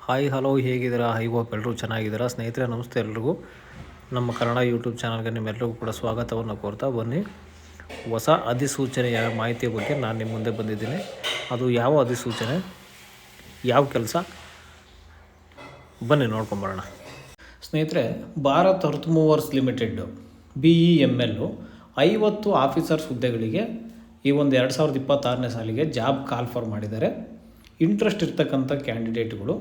Hi hello ಹೇಗಿದ್ದೀರಾ? I hope ಎಲ್ಲರೂ ಚೆನ್ನಾಗಿದ್ದೀರಾ. ಸ್ನೇಹಿತರೆ ನಮಸ್ತೆ ಎಲ್ರಿಗೂ. ನಮ್ಮ ಕನ್ನಡ ಯೂಟ್ಯೂಬ್ ಚಾನಲ್ಗೆ ನಿಮ್ಮೆಲ್ಲರಿಗೂ ಕೂಡ ಸ್ವಾಗತವನ್ನು ಕೋರ್ತಾ ಬನ್ನಿ. ಹೊಸ ಅಧಿಸೂಚನೆಯ ಮಾಹಿತಿಯ ಬಗ್ಗೆ ನಾನು ನಿಮ್ಮ ಮುಂದೆ ಬಂದಿದ್ದೀನಿ. ಅದು ಯಾವ ಅಧಿಸೂಚನೆ, ಯಾವ ಕೆಲಸ, ಬನ್ನಿ ನೋಡ್ಕೊಂಬರೋಣ. ಸ್ನೇಹಿತರೆ, Bharat earth movers limited BEML 50 officers ಹುದ್ದೆಗಳಿಗೆ ಈ ಒಂದು 2026ನೇ ಸಾಲಿಗೆ ಜಾಬ್ ಕಾಲ್ಫರ್ ಮಾಡಿದ್ದಾರೆ. ಇಂಟ್ರೆಸ್ಟ್ ಇರ್ತಕ್ಕಂಥ ಕ್ಯಾಂಡಿಡೇಟ್ಗಳು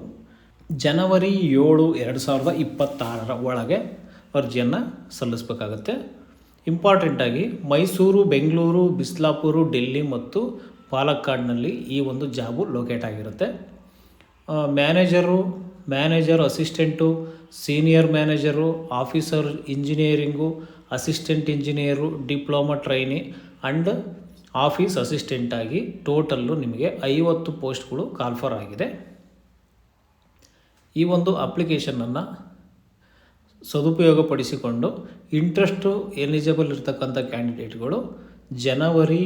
ಜನವರಿ 7, 2026 ಒಳಗೆ ಅರ್ಜಿಯನ್ನು ಸಲ್ಲಿಸಬೇಕಾಗತ್ತೆ. ಇಂಪಾರ್ಟೆಂಟಾಗಿ ಮೈಸೂರು, ಬೆಂಗಳೂರು, ಬಿಸ್ಲಾಪುರ, ಡೆಲ್ಲಿ ಮತ್ತು ಪಾಲಕ್ಕಾಡ್ನಲ್ಲಿ ಈ ಒಂದು ಜಾಬು ಲೊಕೇಟ್ ಆಗಿರುತ್ತೆ. Manager, assistant, senior manager, officer engineering, assistant engineer, diploma trainee and office ಅಸಿಸ್ಟೆಂಟಾಗಿ ಟೋಟಲ್ಲು ನಿಮಗೆ 50 ಪೋಸ್ಟ್ಗಳು ಕಾಲ್ಫರ್ ಆಗಿದೆ. ಈ ಒಂದು ಅಪ್ಲಿಕೇಶನನ್ನು ಸದುಪಯೋಗಪಡಿಸಿಕೊಂಡು ಇಂಟ್ರೆಸ್ಟು ಎಲಿಜಿಬಲ್ ಇರ್ತಕ್ಕಂಥ ಕ್ಯಾಂಡಿಡೇಟ್ಗಳು ಜನವರಿ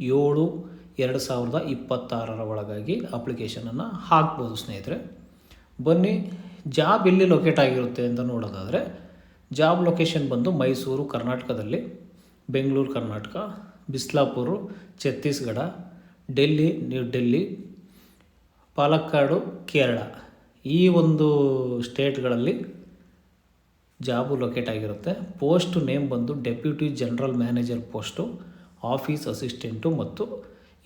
7, 2026 ಒಳಗಾಗಿ ಅಪ್ಲಿಕೇಶನನ್ನು ಹಾಕ್ಬೋದು. ಸ್ನೇಹಿತರೆ ಬನ್ನಿ, ಜಾಬ್ ಎಲ್ಲಿ ಲೊಕೇಟ್ ಆಗಿರುತ್ತೆ ಅಂತ ನೋಡೋದಾದರೆ, ಜಾಬ್ ಲೊಕೇಶನ್ ಬಂದು ಮೈಸೂರು ಕರ್ನಾಟಕದಲ್ಲಿ, ಬೆಂಗಳೂರು ಕರ್ನಾಟಕ, ಬಿಸ್ಲಾಪುರ ಛತ್ತೀಸ್ಗಢ, ಡೆಲ್ಲಿ ನ್ಯೂ ಡೆಲ್ಲಿ, ಪಾಲಕ್ಕಾಡು ಕೇರಳ, ಈ ಒಂದು ಸ್ಟೇಟ್ಗಳಲ್ಲಿ ಜಾಬು ಲೊಕೇಟ್ ಆಗಿರುತ್ತೆ. ಪೋಸ್ಟ್ ನೇಮ್ ಬಂದು deputy general manager post, office assistant ಮತ್ತು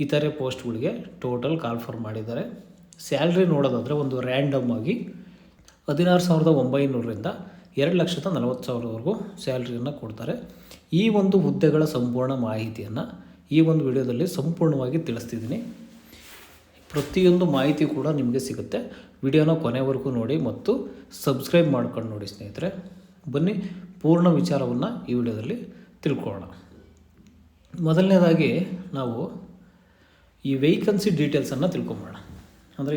ಇತರೆ ಪೋಸ್ಟ್ಗಳಿಗೆ ಟೋಟಲ್ ಕಾಲ್ಫರ್ ಮಾಡಿದ್ದಾರೆ. ಸ್ಯಾಲ್ರಿ ನೋಡೋದಾದರೆ ಒಂದು ರ್ಯಾಂಡಮ್ ಆಗಿ 16,900ರಿಂದ 2,40,000ವರೆಗೂ ಸ್ಯಾಲ್ರಿಯನ್ನು ಕೊಡ್ತಾರೆ. ಈ ಒಂದು ಹುದ್ದೆಗಳ ಸಂಪೂರ್ಣ ಮಾಹಿತಿಯನ್ನು ಈ ಒಂದು ವಿಡಿಯೋದಲ್ಲಿ ಸಂಪೂರ್ಣವಾಗಿ ತಿಳಿಸ್ತಿದ್ದೀನಿ. ಪ್ರತಿಯೊಂದು ಮಾಹಿತಿ ಕೂಡ ನಿಮಗೆ ಸಿಗುತ್ತೆ. ವಿಡಿಯೋನ ಕೊನೆವರೆಗೂ ನೋಡಿ ಮತ್ತು ಸಬ್ಸ್ಕ್ರೈಬ್ ಮಾಡ್ಕೊಂಡು ನೋಡಿ. ಸ್ನೇಹಿತರೆ ಬನ್ನಿ, ಪೂರ್ಣ ವಿಚಾರವನ್ನು ಈ ವಿಡಿಯೋದಲ್ಲಿ ತಿಳ್ಕೊಳ್ಳೋಣ. ಮೊದಲನೇದಾಗಿ ನಾವು ಈ ವೇಕೆನ್ಸಿ ಡೀಟೇಲ್ಸನ್ನು ತಿಳ್ಕೊಂಬೋಣ. ಅಂದರೆ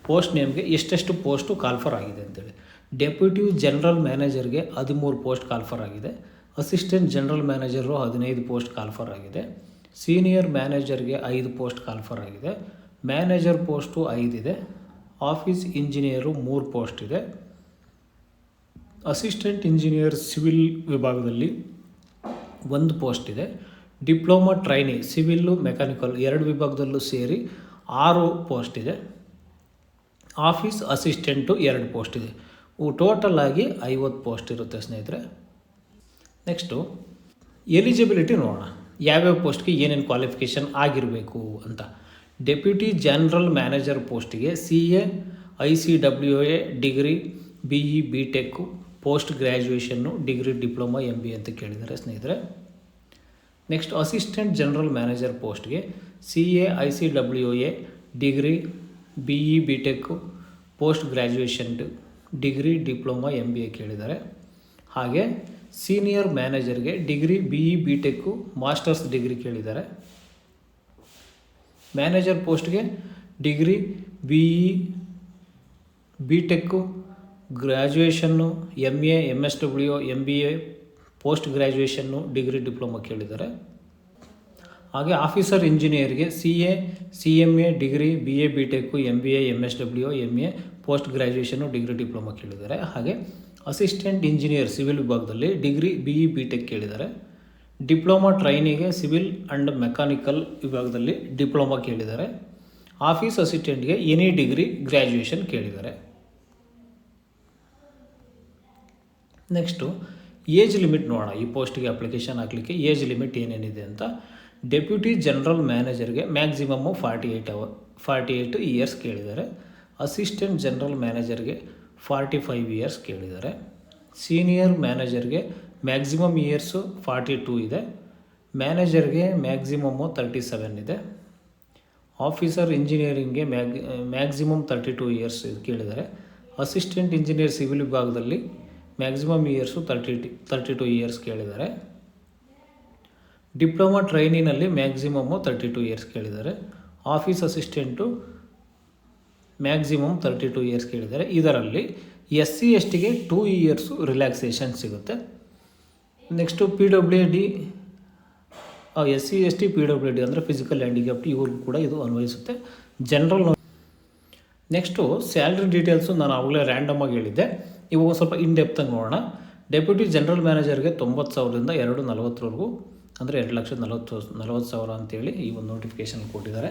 ಪೋಸ್ಟ್ ನೇಮ್ಗೆ ಎಷ್ಟೆಷ್ಟು ಪೋಸ್ಟು ಕಾಲ್ಫರ್ ಆಗಿದೆ ಅಂತೇಳಿ. ಡೆಪ್ಯೂಟಿ ಜನರಲ್ ಮ್ಯಾನೇಜರ್ಗೆ 13 ಪೋಸ್ಟ್ ಕಾಲ್ಫರ್ ಆಗಿದೆ. Assistant general manager 15 post call for ಆಗಿದೆ. ಸೀನಿಯರ್ ಮ್ಯಾನೇಜರ್ಗೆ 5 ಪೋಸ್ಟ್ ಕಾಲ್ಫರ್ ಆಗಿದೆ. ಮ್ಯಾನೇಜರ್ ಪೋಸ್ಟು 5 ಇದೆ. ಆಫೀಸ್ ಇಂಜಿನಿಯರು 3 ಪೋಸ್ಟ್ ಇದೆ. ಅಸಿಸ್ಟೆಂಟ್ ಇಂಜಿನಿಯರ್ ಸಿವಿಲ್ ವಿಭಾಗದಲ್ಲಿ 1 ಪೋಸ್ಟ್ ಇದೆ. ಡಿಪ್ಲೊಮಾ ಟ್ರೈನಿ ಸಿವಿಲ್ಲು ಮೆಕ್ಯಾನಿಕಲ್ 2 ವಿಭಾಗದಲ್ಲೂ ಸೇರಿ 6 ಪೋಸ್ಟ್ ಇದೆ. ಆಫೀಸ್ ಅಸಿಸ್ಟೆಂಟು 2 ಪೋಸ್ಟ್ ಇದೆ. ಟೋಟಲ್ ಆಗಿ 50 ಪೋಸ್ಟ್ ಇರುತ್ತೆ. ಸ್ನೇಹಿತರೆ ನೆಕ್ಸ್ಟು ಎಲಿಜಿಬಿಲಿಟಿ ನೋಡೋಣ. ಯಾವ್ಯಾವ ಪೋಸ್ಟ್ಗೆ ಏನೇನು ಕ್ವಾಲಿಫಿಕೇಷನ್ ಆಗಿರಬೇಕು ಅಂತ. ಡೆಪ್ಯೂಟಿ ಜನರಲ್ ಮ್ಯಾನೇಜರ್ ಪೋಸ್ಟಿಗೆ CA ICWA degree BE BTech post ಗ್ರ್ಯಾಜುಯೇಷನ್ನು ಡಿಗ್ರಿ ಡಿಪ್ಲೊಮಾ MBA ಅಂತ ಕೇಳಿದ್ದಾರೆ. ಸ್ನೇಹಿತರೆ ನೆಕ್ಸ್ಟ್ ಅಸಿಸ್ಟೆಂಟ್ ಜನರಲ್ ಮ್ಯಾನೇಜರ್ ಪೋಸ್ಟ್ಗೆ CA ICWA degree BE BTech post graduation degree diploma MBA ಕೇಳಿದ್ದಾರೆ. ಹಾಗೆ ಸೀನಿಯರ್ ಮ್ಯಾನೇಜರ್ಗೆ degree BE BTech masters degree ಕೇಳಿದ್ದಾರೆ. ಮ್ಯಾನೇಜರ್ ಪೋಸ್ಟ್ಗೆ ಡಿಗ್ರಿ BE BTech ಗ್ರ್ಯಾಜುಯೇಷನ್ನು MA MSW MBA ಪೋಸ್ಟ್ ಗ್ರ್ಯಾಜುಯೇಷನ್ನು ಡಿಗ್ರಿ ಡಿಪ್ಲೊಮಾ ಕೇಳಿದ್ದಾರೆ. ಹಾಗೆ ಆಫೀಸರ್ ಇಂಜಿನಿಯರ್ಗೆ CA CMA degree BA BTech MBA MSW MA post ಗ್ರ್ಯಾಜುಯೇಷನ್ನು ಡಿಗ್ರಿ ಡಿಪ್ಲೊಮಾ ಕೇಳಿದ್ದಾರೆ. ಹಾಗೆ ಅಸಿಸ್ಟೆಂಟ್ ಇಂಜಿನಿಯರ್ ಸಿವಿಲ್ ವಿಭಾಗದಲ್ಲಿ ಡಿಗ್ರಿ BE BTech ಕೇಳಿದ್ದಾರೆ. ಡಿಪ್ಲೊಮಾ ಟ್ರೈನಿಗೆ ಸಿವಿಲ್ ಆ್ಯಂಡ್ ಮೆಕ್ಯಾನಿಕಲ್ ವಿಭಾಗದಲ್ಲಿ ಡಿಪ್ಲೊಮಾ ಕೇಳಿದ್ದಾರೆ. ಆಫೀಸ್ ಅಸಿಸ್ಟೆಂಟ್ಗೆ ಎನಿ ಡಿಗ್ರಿ ಗ್ರ್ಯಾಜುಯೇಷನ್ ಕೇಳಿದ್ದಾರೆ. ನೆಕ್ಸ್ಟು ಏಜ್ ಲಿಮಿಟ್ ನೋಡೋಣ. ಈ ಪೋಸ್ಟಿಗೆ ಅಪ್ಲಿಕೇಶನ್ ಹಾಕಲಿಕ್ಕೆ ಏಜ್ ಲಿಮಿಟ್ ಏನೇನಿದೆ ಅಂತ. ಡೆಪ್ಯೂಟಿ ಜನರಲ್ ಮ್ಯಾನೇಜರ್ಗೆ ಮ್ಯಾಕ್ಸಿಮಮ್ಮು 48 ಇಯರ್ಸ್ ಕೇಳಿದ್ದಾರೆ. ಅಸಿಸ್ಟೆಂಟ್ ಜನರಲ್ ಮ್ಯಾನೇಜರ್ಗೆ 45 ಇಯರ್ಸ್ ಕೇಳಿದ್ದಾರೆ. ಸೀನಿಯರ್ ಮ್ಯಾನೇಜರ್ಗೆ ಮ್ಯಾಕ್ಸಿಮಮ್ ಇಯರ್ಸು 42 ಇದೆ. ಮ್ಯಾನೇಜರ್ಗೆ ಮ್ಯಾಕ್ಸಿಮಮ್ಮು 37 ಇದೆ. ಆಫೀಸರ್ ಇಂಜಿನಿಯರಿಂಗ್ಗೆ ಮ್ಯಾಕ್ಸಿಮಮ್ 32 ಇಯರ್ಸ್ ಕೇಳಿದ್ದಾರೆ. ಅಸಿಸ್ಟೆಂಟ್ ಇಂಜಿನಿಯರ್ ಸಿವಿಲ್ ವಿಭಾಗದಲ್ಲಿ ಮ್ಯಾಕ್ಸಿಮಮ್ ಇಯರ್ಸು 32 ಇಯರ್ಸ್ ಕೇಳಿದ್ದಾರೆ. ಡಿಪ್ಲೊಮಾ ಟ್ರೈನಿನಲ್ಲಿ ಮ್ಯಾಕ್ಸಿಮಮ್ಮು 32 ಇಯರ್ಸ್ ಕೇಳಿದ್ದಾರೆ. ಆಫೀಸ್ ಅಸಿಸ್ಟೆಂಟು ಮ್ಯಾಕ್ಸಿಮಮ್ 32 ಇಯರ್ಸ್ ಕೇಳಿದ್ದಾರೆ. ಇದರಲ್ಲಿ SC STಗೆ 2 ಇಯರ್ಸು ರಿಲ್ಯಾಕ್ಸೇಷನ್ ಸಿಗುತ್ತೆ. Next PWD SC ST PWD ಅಂದರೆ ಫಿಸಿಕಲ್ ಹ್ಯಾಂಡಿಕ್ಯಾಪ್ಟ್ ಇವ್ರಿಗೂ ಕೂಡ ಇದು ಅನ್ವಯಿಸುತ್ತೆ. ನೆಕ್ಸ್ಟು ಸ್ಯಾಲ್ರಿ ಡೀಟೇಲ್ಸು ನಾನು ಆವಾಗಲೇ ರ್ಯಾಂಡಮಾಗಿ ಹೇಳಿದ್ದೆ. ಇವಾಗ ಸ್ವಲ್ಪ ಇನ್ ಡೆಪ್ತಾಗಿ ನೋಡೋಣ. ಡೆಪ್ಯೂಟಿ ಜನರಲ್ ಮ್ಯಾನೇಜರ್ಗೆ 90,000ದಿಂದ 240ವರೆಗೂ, ಅಂದರೆ 2,40,000 ಅಂತೇಳಿ ಈ ಒಂದು ನೋಟಿಫಿಕೇಷನ್ ಕೊಟ್ಟಿದ್ದಾರೆ.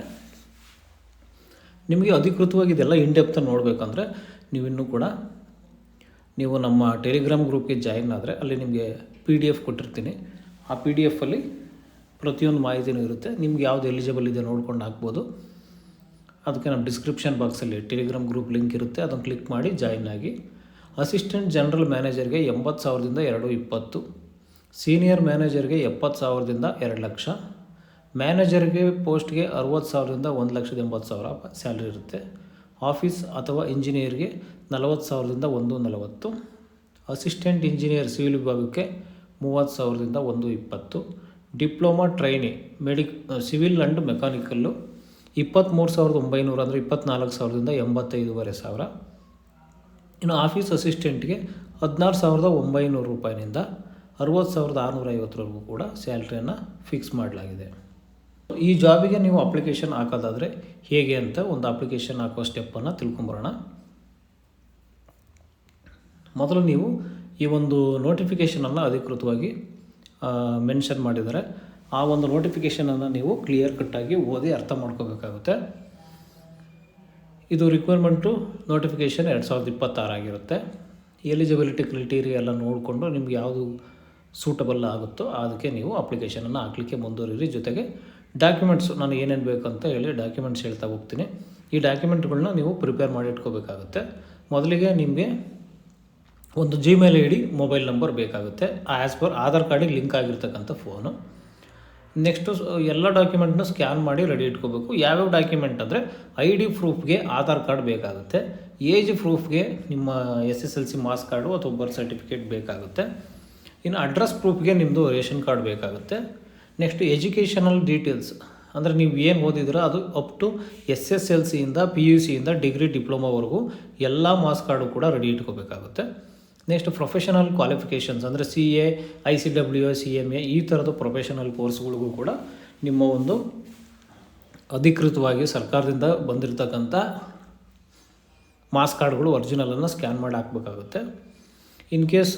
ನಿಮಗೆ ಅಧಿಕೃತವಾಗಿ ಇದೆಲ್ಲ ಇನ್ ಡೆಪ್ತಾಗಿ ನೋಡಬೇಕಂದ್ರೆ ನೀವಿನ್ನೂ ಕೂಡ ನೀವು ನಮ್ಮ ಟೆಲಿಗ್ರಾಮ್ ಗ್ರೂಪ್ಗೆ ಜಾಯಿನ್ ಆದರೆ ಅಲ್ಲಿ ನಿಮಗೆ PDF ಕೊಟ್ಟಿರ್ತೀನಿ. ಆ PDFಲ್ಲಿ ಪ್ರತಿಯೊಂದು ಮಾಹಿತಿನೂ ಇರುತ್ತೆ. ನಿಮ್ಗೆ ಯಾವುದು ಎಲಿಜಿಬಲ್ ಇದೆ ನೋಡ್ಕೊಂಡು ಹಾಕ್ಬೋದು. ಅದಕ್ಕೆ ನಮ್ಮ ಡಿಸ್ಕ್ರಿಪ್ಷನ್ ಬಾಕ್ಸಲ್ಲಿ ಟೆಲಿಗ್ರಾಮ್ ಗ್ರೂಪ್ ಲಿಂಕ್ ಇರುತ್ತೆ, ಅದನ್ನು ಕ್ಲಿಕ್ ಮಾಡಿ ಜಾಯಿನ್ ಆಗಿ. ಅಸಿಸ್ಟೆಂಟ್ ಜನರಲ್ ಮ್ಯಾನೇಜರ್ಗೆ 80,000ದಿಂದ 220, ಸೀನಿಯರ್ ಮ್ಯಾನೇಜರ್ಗೆ 70,000ದಿಂದ 2 ಲಕ್ಷ, ಮ್ಯಾನೇಜರ್ಗೆ ಪೋಸ್ಟ್ಗೆ 60,000ದಿಂದ 1,80,000 ಸ್ಯಾಲ್ರಿ ಇರುತ್ತೆ. ಆಫೀಸ್ ಅಥವಾ ಇಂಜಿನಿಯರ್ಗೆ 40,000ದಿಂದ 140, ಅಸಿಸ್ಟೆಂಟ್ ಇಂಜಿನಿಯರ್ ಸಿವಿಲ್ ವಿಭಾಗಕ್ಕೆ 30,000ದಿಂದ 120, diploma trainee civil and mechanical 23,900 ಅಂದರೆ 24,000ದಿಂದ 85,500. ಇನ್ನು ಆಫೀಸ್ ಅಸಿಸ್ಟೆಂಟ್ಗೆ 16,900 ರೂಪಾಯಿನಿಂದ 60,650ವರೆಗೂ ಕೂಡ ಸ್ಯಾಲ್ರಿಯನ್ನು ಫಿಕ್ಸ್ ಮಾಡಲಾಗಿದೆ. ಈ ಜಾಬಿಗೆ ನೀವು ಅಪ್ಲಿಕೇಶನ್ ಹಾಕೋದಾದರೆ ಹೇಗೆ ಅಂತ ಒಂದು ಅಪ್ಲಿಕೇಶನ್ ಹಾಕೋ ಸ್ಟೆಪ್ಪನ್ನು ತಿಳ್ಕೊಂಬರೋಣ. ಮೊದಲು ನೀವು ಈ ಒಂದು ನೋಟಿಫಿಕೇಷನನ್ನು ಅಧಿಕೃತವಾಗಿ ಮೆನ್ಷನ್ ಮಾಡಿದ್ದಾರೆ. ಆ ಒಂದು ನೋಟಿಫಿಕೇಷನನ್ನು ನೀವು ಕ್ಲಿಯರ್ ಕಟ್ಟಾಗಿ ಓದಿ ಅರ್ಥ ಮಾಡ್ಕೋಬೇಕಾಗುತ್ತೆ. ಇದು ರಿಕ್ವೈರ್ಮೆಂಟು ನೋಟಿಫಿಕೇಷನ್ 2026 ಆಗಿರುತ್ತೆ. ಎಲಿಜಿಬಿಲಿಟಿ ಕ್ರೈಟೀರಿಯಾ ಎಲ್ಲ ನೋಡಿಕೊಂಡು ನಿಮ್ಗೆ ಯಾವುದು ಸೂಟಬಲ್ ಆಗುತ್ತೋ ಅದಕ್ಕೆ ನೀವು ಅಪ್ಲಿಕೇಶನನ್ನು ಹಾಕಲಿಕ್ಕೆ ಮುಂದುವರಿರಿ. ಜೊತೆಗೆ ಡಾಕ್ಯುಮೆಂಟ್ಸು ನಾನು ಏನೇನು ಬೇಕಂತ ಹೇಳಿ ಡಾಕ್ಯುಮೆಂಟ್ಸ್ ಹೇಳ್ತಾ ಹೋಗ್ತೀನಿ. ಈ ಡಾಕ್ಯುಮೆಂಟ್ಗಳನ್ನ ನೀವು ಪ್ರಿಪೇರ್ ಮಾಡಿ ಇಟ್ಕೋಬೇಕಾಗುತ್ತೆ. ಮೊದಲಿಗೆ ನಿಮಗೆ ಒಂದು Gmail ID, ಮೊಬೈಲ್ ನಂಬರ್ ಬೇಕಾಗುತ್ತೆ. ಆ್ಯಸ್ ಪರ್ ಆಧಾರ್ ಕಾರ್ಡಿಗೆ ಲಿಂಕ್ ಆಗಿರ್ತಕ್ಕಂಥ ಫೋನು. ನೆಕ್ಸ್ಟು ಎಲ್ಲ ಡಾಕ್ಯುಮೆಂಟ್ನ ಸ್ಕ್ಯಾನ್ ಮಾಡಿ ರೆಡಿ ಇಟ್ಕೋಬೇಕು. ಯಾವ್ಯಾವ ಡಾಕ್ಯುಮೆಂಟ್ ಅಂದರೆ ID ಪ್ರೂಫ್ಗೆ ಆಧಾರ್ ಕಾರ್ಡ್ ಬೇಕಾಗುತ್ತೆ, ಏಜ್ ಪ್ರೂಫ್ಗೆ ನಿಮ್ಮ SSLC ಮಾರ್ಕ್ಸ್ ಕಾರ್ಡು ಅಥವಾ ಬರ್ತ್ ಸರ್ಟಿಫಿಕೇಟ್ ಬೇಕಾಗುತ್ತೆ. ಇನ್ನು ಅಡ್ರೆಸ್ ಪ್ರೂಫ್ಗೆ ನಿಮ್ಮದು ರೇಷನ್ ಕಾರ್ಡ್ ಬೇಕಾಗುತ್ತೆ. ನೆಕ್ಸ್ಟ್ ಎಜುಕೇಷನಲ್ ಡೀಟೇಲ್ಸ್ ಅಂದರೆ ನೀವು ಏನು ಓದಿದ್ರೆ ಅದು ಅಪ್ ಟು SSLCಯಿಂದ PUCಯಿಂದ ಡಿಗ್ರಿ ಡಿಪ್ಲೊಮಾವರೆಗೂ ಎಲ್ಲ ಮಾರ್ಕ್ಸ್ ಕಾರ್ಡು ಕೂಡ ರೆಡಿ ಇಟ್ಕೋಬೇಕಾಗುತ್ತೆ. ನೆಕ್ಸ್ಟ್ ಪ್ರೊಫೆಷನಲ್ ಕ್ವಾಲಿಫಿಕೇಷನ್ಸ್ ಅಂದರೆ CA, ICWA, CMA ಈ ಥರದ ಪ್ರೊಫೆಷನಲ್ ಕೋರ್ಸ್ಗಳಿಗೂ ಕೂಡ ನಿಮ್ಮ ಒಂದು ಅಧಿಕೃತವಾಗಿ ಸರ್ಕಾರದಿಂದ ಬಂದಿರತಕ್ಕಂಥ ಮಾರ್ಕ್ಸ್ ಕಾರ್ಡ್ಗಳು ಒರಿಜಿನಲನ್ನು ಸ್ಕ್ಯಾನ್ ಮಾಡಿ ಹಾಕಬೇಕಾಗುತ್ತೆ. ಇನ್ ಕೇಸ್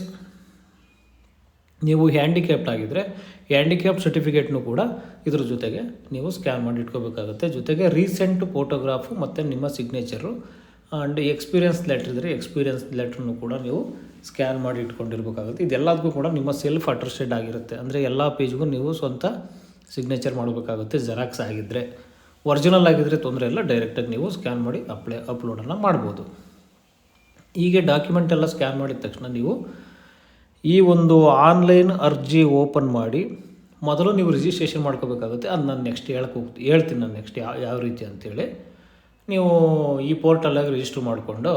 ನೀವು ಹ್ಯಾಂಡಿಕ್ಯಾಪ್ಟ್ ಆಗಿದ್ದರೆ ಹ್ಯಾಂಡಿಕ್ಯಾಪ್ ಸರ್ಟಿಫಿಕೇಟ್ನು ಕೂಡ ಇದ್ರ ಜೊತೆಗೆ ನೀವು ಸ್ಕ್ಯಾನ್ ಮಾಡಿ ಇಟ್ಕೋಬೇಕಾಗುತ್ತೆ. ಜೊತೆಗೆ ರೀಸೆಂಟ್ ಫೋಟೋಗ್ರಾಫು ಮತ್ತು ನಿಮ್ಮ ಸಿಗ್ನೇಚರು ಆ್ಯಂಡ್ ಎಕ್ಸ್ಪೀರಿಯನ್ಸ್ ಲೆಟ್ರ್ ಇದ್ದರೆ ಎಕ್ಸ್ಪೀರಿಯನ್ಸ್ ಲೆಟ್ರನ್ನು ಕೂಡ ನೀವು ಸ್ಕ್ಯಾನ್ ಮಾಡಿ ಇಟ್ಕೊಂಡಿರ್ಬೇಕಾಗುತ್ತೆ. ಇದೆಲ್ಲದಕ್ಕೂ ಕೂಡ ನಿಮ್ಮ ಸೆಲ್ಫ್ ಅಟೆಸ್ಟೆಡ್ ಆಗಿರುತ್ತೆ. ಅಂದರೆ ಎಲ್ಲ ಪೇಜ್ಗೂ ನೀವು ಸ್ವಂತ ಸಿಗ್ನೇಚರ್ ಮಾಡಬೇಕಾಗುತ್ತೆ. ಜೆರಾಕ್ಸ್ ಆಗಿದ್ದರೆ, ಒರಿಜಿನಲ್ ಆಗಿದ್ದರೆ ತೊಂದರೆ ಇಲ್ಲ, ಡೈರೆಕ್ಟಾಗಿ ನೀವು ಸ್ಕ್ಯಾನ್ ಮಾಡಿ ಅಪ್ಲೋಡನ್ನು ಮಾಡ್ಬೋದು. ಹೀಗೆ ಡಾಕ್ಯುಮೆಂಟ್ ಎಲ್ಲ ಸ್ಕ್ಯಾನ್ ಮಾಡಿದ ತಕ್ಷಣ ನೀವು ಈ ಒಂದು ಆನ್ಲೈನ್ ಅರ್ಜಿ ಓಪನ್ ಮಾಡಿ ಮೊದಲು ನೀವು ರಿಜಿಸ್ಟ್ರೇಷನ್ ಮಾಡ್ಕೋಬೇಕಾಗುತ್ತೆ. ಅದು ನಾನು ನೆಕ್ಸ್ಟ್ ಹೇಳ್ತೀನಿ ನಾನು ನೆಕ್ಸ್ಟ್ ಯಾವ ರೀತಿ ಅಂತೇಳಿ. ನೀವು ಈ ಪೋರ್ಟಲಾಗಿ ರಿಜಿಸ್ಟ್ರ್ ಮಾಡಿಕೊಂಡು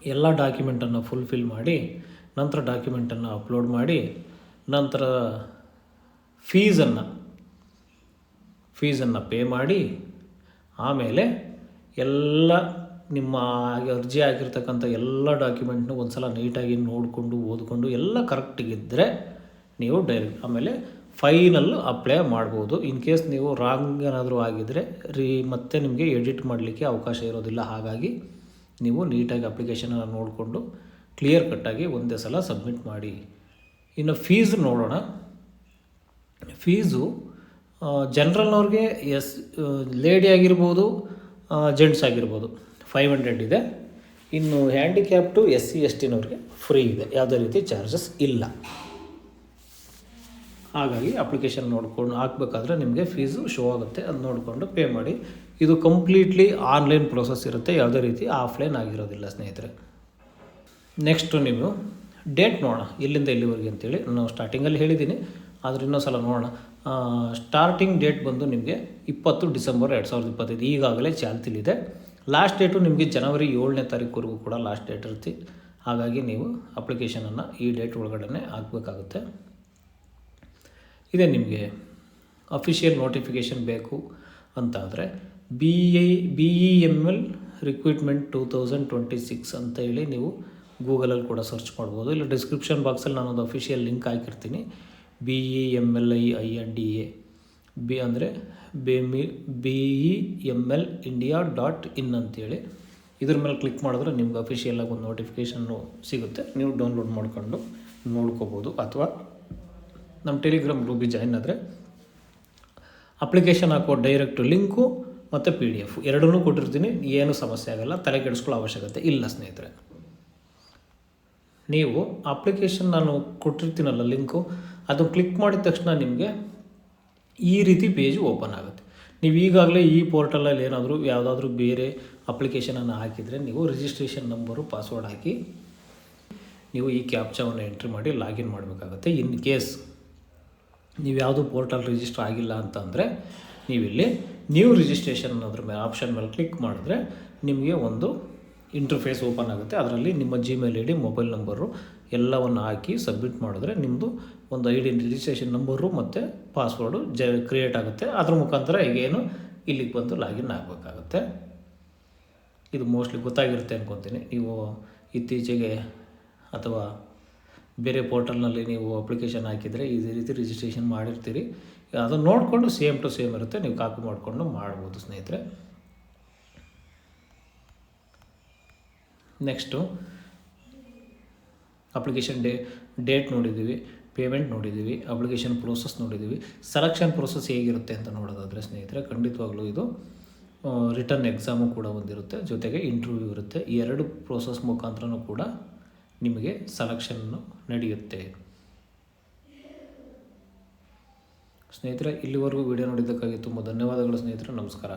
ಎಲ್ಲ ಡಾಕ್ಯುಮೆಂಟನ್ನು ಫುಲ್ಫಿಲ್ ಮಾಡಿ ನಂತರ ಡಾಕ್ಯುಮೆಂಟನ್ನು ಅಪ್ಲೋಡ್ ಮಾಡಿ ನಂತರ ಫೀಸನ್ನು ಪೇ ಮಾಡಿ ಆಮೇಲೆ ಎಲ್ಲ ನಿಮ್ಮ ಅರ್ಜಿ ಆಗಿರ್ತಕ್ಕಂಥ ಎಲ್ಲ ಡಾಕ್ಯುಮೆಂಟ್ನು ಒಂದು ಸಲ ನೀಟಾಗಿ ನೋಡಿಕೊಂಡು ಓದಿಕೊಂಡು ಎಲ್ಲ ಕರೆಕ್ಟಿಗಿದ್ದರೆ ನೀವು ಡೈರೆಕ್ಟ್ ಆಮೇಲೆ ಫೈನಲ್ ಅಪ್ಲೈ ಮಾಡ್ಬೋದು. ಇನ್ ಕೇಸ್ ನೀವು ರಾಂಗ್ ಏನಾದರೂ ಆಗಿದ್ದರೆ ಮತ್ತೆ ನಿಮಗೆ ಎಡಿಟ್ ಮಾಡಲಿಕ್ಕೆ ಅವಕಾಶ ಇರೋದಿಲ್ಲ. ಹಾಗಾಗಿ ನೀವು ನೀಟಾಗಿ ಅಪ್ಲಿಕೇಶನನ್ನು ನೋಡಿಕೊಂಡು ಕ್ಲಿಯರ್ ಕಟ್ಟಾಗಿ ಒಂದೇ ಸಲ ಸಬ್ಮಿಟ್ ಮಾಡಿ. ಇನ್ನು ಫೀಸ್ ನೋಡೋಣ. ಫೀಸು ಜನರಲ್ನವ್ರಿಗೆ ಲೇಡಿ ಆಗಿರ್ಬೋದು, ಜೆಂಟ್ಸ್ ಆಗಿರ್ಬೋದು 500 ಇದೆ. ಇನ್ನು ಹ್ಯಾಂಡಿಕ್ಯಾಪ್ಟು SC STನವ್ರಿಗೆ ಫ್ರೀ ಇದೆ, ಯಾವುದೇ ರೀತಿ ಚಾರ್ಜಸ್ ಇಲ್ಲ. ಹಾಗಾಗಿ ಅಪ್ಲಿಕೇಶನ್ ನೋಡ್ಕೊಂಡು ಹಾಕಬೇಕಾದ್ರೆ ನಿಮಗೆ ಫೀಸು ಶೋ ಆಗುತ್ತೆ, ಅದು ನೋಡಿಕೊಂಡು ಪೇ ಮಾಡಿ. ಇದು ಕಂಪ್ಲೀಟ್ಲಿ ಆನ್ಲೈನ್ ಪ್ರೋಸೆಸ್ ಇರುತ್ತೆ, ಯಾವುದೇ ರೀತಿ ಆಫ್ಲೈನ್ ಆಗಿರೋದಿಲ್ಲ ಸ್ನೇಹಿತರೆ. ನೆಕ್ಸ್ಟು ನೀವು ಡೇಟ್ ನೋಡೋಣ, ಇಲ್ಲಿಂದ ಇಲ್ಲಿವರೆಗೆ ಅಂತೇಳಿ ನಾನು ಸ್ಟಾರ್ಟಿಂಗಲ್ಲಿ ಹೇಳಿದ್ದೀನಿ, ಆದರೆ ಇನ್ನೊಂದು ಸಲ ನೋಡೋಣ. ಸ್ಟಾರ್ಟಿಂಗ್ ಡೇಟ್ ಬಂದು ನಿಮಗೆ 20 ಡಿಸೆಂಬರ್ 2025 ಈಗಾಗಲೇ ಚಾಲ್ತಿಲಿದೆ. ಲಾಸ್ಟ್ ಡೇಟು ನಿಮಗೆ ಜನವರಿ 7ನೇ ತಾರೀಕುವರೆಗೂ ಕೂಡ ಲಾಸ್ಟ್ ಡೇಟ್ ಇರುತ್ತೆ. ಹಾಗಾಗಿ ನೀವು ಅಪ್ಲಿಕೇಶನನ್ನು ಈ ಡೇಟ್ ಒಳಗಡೆ ಹಾಕಬೇಕಾಗುತ್ತೆ. ಇದೇ ನಿಮಗೆ ಅಫಿಷಿಯಲ್ ನೋಟಿಫಿಕೇಷನ್ ಬೇಕು ಅಂತಾದರೆ BEML ರಿಕ್ರೂಟ್ಮೆಂಟ್ 2026 ಅಂತ ಹೇಳಿ ನೀವು ಗೂಗಲಲ್ಲಿ ಕೂಡ ಸರ್ಚ್ ಮಾಡ್ಬೋದು. ಇಲ್ಲ ಡಿಸ್ಕ್ರಿಪ್ಷನ್ ಬಾಕ್ಸಲ್ಲಿ ನಾನೊಂದು ಅಫಿಷಿಯಲ್ ಲಿಂಕ್ ಹಾಕಿರ್ತೀನಿ. BEMLINDA ಅಂದರೆ BEML India.in ಅಂತೇಳಿ ಇದ್ರ ಮೇಲೆ ಕ್ಲಿಕ್ ಮಾಡಿದ್ರೆ ನಿಮ್ಗೆ ಅಫಿಷಿಯಲಾಗಿ ಒಂದು ನೋಟಿಫಿಕೇಷನ್ನು ಸಿಗುತ್ತೆ, ನೀವು ಡೌನ್ಲೋಡ್ ಮಾಡ್ಕೊಂಡು ನೋಡ್ಕೋಬೋದು. ಅಥವಾ ನಮ್ಮ ಟೆಲಿಗ್ರಾಮ್ ಗ್ರೂಪಿಗೆ ಜಾಯಿನ್ ಆದರೆ ಅಪ್ಲಿಕೇಶನ್ ಹಾಕೋ ಡೈರೆಕ್ಟ್ ಲಿಂಕು ಮತ್ತು PDF ಎರಡನ್ನೂ ಕೊಟ್ಟಿರ್ತೀನಿ. ಏನು ಸಮಸ್ಯೆ ಆಗೋಲ್ಲ, ತಲೆ ಕೆಡಿಸ್ಕೊಳ್ಳೋ ಅವಶ್ಯಕತೆ ಇಲ್ಲ ಸ್ನೇಹಿತರೆ. ನೀವು ಅಪ್ಲಿಕೇಶನ್ ನಾನು ಕೊಟ್ಟಿರ್ತೀನಲ್ಲ ಲಿಂಕು, ಅದು ಕ್ಲಿಕ್ ಮಾಡಿದ ತಕ್ಷಣ ನಿಮಗೆ ಈ ರೀತಿ ಪೇಜ್ ಓಪನ್ ಆಗುತ್ತೆ. ನೀವು ಈಗಾಗಲೇ ಈ ಪೋರ್ಟಲಲ್ಲಿ ಏನಾದರೂ ಯಾವುದಾದ್ರೂ ಬೇರೆ ಅಪ್ಲಿಕೇಶನನ್ನು ಹಾಕಿದರೆ ನೀವು ರಿಜಿಸ್ಟ್ರೇಷನ್ ನಂಬರು ಪಾಸ್ವರ್ಡ್ ಹಾಕಿ ನೀವು ಈ ಕ್ಯಾಪ್ಚಾವನ್ನು ಎಂಟ್ರಿ ಮಾಡಿ ಲಾಗಿನ್ ಮಾಡಬೇಕಾಗತ್ತೆ. ಇನ್ ಕೇಸ್ ನೀವು ಯಾವುದೂ ಪೋರ್ಟಲ್ ರಿಜಿಸ್ಟರ್ ಆಗಿಲ್ಲ ಅಂತಂದರೆ ನೀವಿಲ್ಲಿ ನ್ಯೂ ರಿಜಿಸ್ಟ್ರೇಷನ್ ಅನ್ನೋದ್ರ ಮೇಲೆ ಆಪ್ಷನ್ ಮೇಲೆ ಕ್ಲಿಕ್ ಮಾಡಿದ್ರೆ ನಿಮಗೆ ಒಂದು ಇಂಟರ್ಫೇಸ್ ಓಪನ್ ಆಗುತ್ತೆ. ಅದರಲ್ಲಿ ನಿಮ್ಮ Gmail ID, ಮೊಬೈಲ್ ನಂಬರು ಎಲ್ಲವನ್ನು ಹಾಕಿ ಸಬ್ಮಿಟ್ ಮಾಡಿದ್ರೆ ನಿಮ್ಮದು ಒಂದು ರಿಜಿಸ್ಟ್ರೇಷನ್ ನಂಬರು ಮತ್ತು ಪಾಸ್ವರ್ಡು ಕ್ರಿಯೇಟ್ ಆಗುತ್ತೆ. ಅದ್ರ ಮುಖಾಂತರ ಈಗೇನು ಇಲ್ಲಿಗೆ ಬಂದು ಲಾಗಿನ್ ಆಗಬೇಕಾಗತ್ತೆ. ಇದು ಮೋಸ್ಟ್ಲಿ ಗೊತ್ತಾಗಿರುತ್ತೆ ಅಂದ್ಕೊತೀನಿ. ನೀವು ಇತ್ತೀಚೆಗೆ ಅಥವಾ ಬೇರೆ ಪೋರ್ಟಲ್ನಲ್ಲಿ ನೀವು ಅಪ್ಲಿಕೇಶನ್ ಹಾಕಿದರೆ ಈ ರೀತಿ ರಿಜಿಸ್ಟ್ರೇಷನ್ ಮಾಡಿರ್ತೀರಿ. ಅದನ್ನು ನೋಡಿಕೊಂಡು ಸೇಮ್ ಟು ಸೇಮ್ ಇರುತ್ತೆ, ನೀವು ಕಾಪಿ ಮಾಡಿಕೊಂಡು ಮಾಡ್ಬೋದು ಸ್ನೇಹಿತರೆ. ನೆಕ್ಸ್ಟು ಅಪ್ಲಿಕೇಶನ್ ಡೇಟ್ ನೋಡಿದ್ದೀವಿ, ಪೇಮೆಂಟ್ ನೋಡಿದ್ದೀವಿ, ಅಪ್ಲಿಕೇಶನ್ ಪ್ರೋಸೆಸ್ ನೋಡಿದ್ದೀವಿ. ಸೆಲೆಕ್ಷನ್ ಪ್ರೋಸೆಸ್ ಹೇಗಿರುತ್ತೆ ಅಂತ ನೋಡೋದಾದರೆ ಸ್ನೇಹಿತರೆ, ಖಂಡಿತವಾಗ್ಲೂ ಇದು ರಿಟರ್ನ್ ಎಕ್ಸಾಮು ಕೂಡ ಒಂದಿರುತ್ತೆ, ಜೊತೆಗೆ ಇಂಟರ್ವ್ಯೂ ಇರುತ್ತೆ. ಈ ಎರಡು ಪ್ರೋಸೆಸ್ ಮುಖಾಂತರನೂ ಕೂಡ ನಿಮಗೆ ಸೆಲೆಕ್ಷನ್ನು ನಡೆಯುತ್ತೆ. ಸ್ನೇಹಿತರೆ, ಇಲ್ಲಿವರೆಗೂ ವಿಡಿಯೋ ನೋಡಿದ್ದಕ್ಕಾಗಿ ತುಂಬ ಧನ್ಯವಾದಗಳು ಸ್ನೇಹಿತರೆ. ನಮಸ್ಕಾರ.